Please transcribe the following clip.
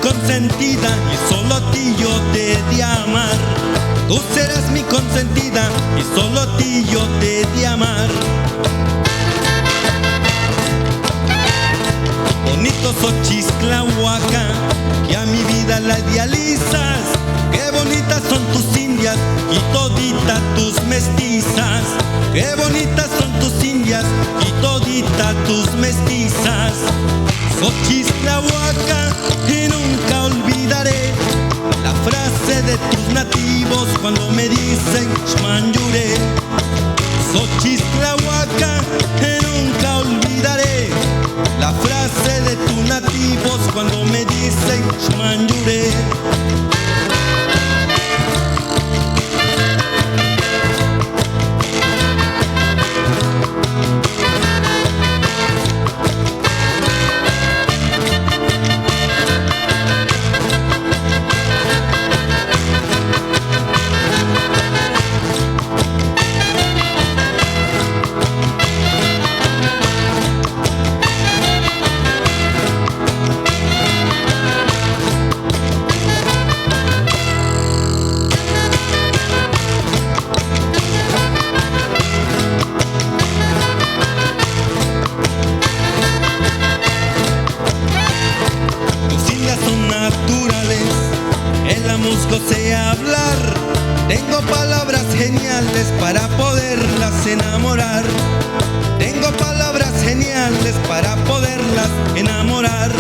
consentida y solo a ti yo te he de amar. Tú serás mi consentida y solo a ti yo te he de amar. Bonito Xochixtlahuaca, que a mi vida la idealizas. Qué bonitas son tus indias y toditas tus mestizas. Qué bonitas son tus indias y toditas tus mestizas. Xochixtlahuaca, y nunca olvidaré la frase de tus nativos cuando me dicen Xmanyure. Xochixtlahuaca, y nunca olvidaré la frase de tus nativos cuando me dicen Xmanyure. Musgo sé hablar, tengo palabras geniales para poderlas enamorar. Tengo palabras geniales para poderlas enamorar.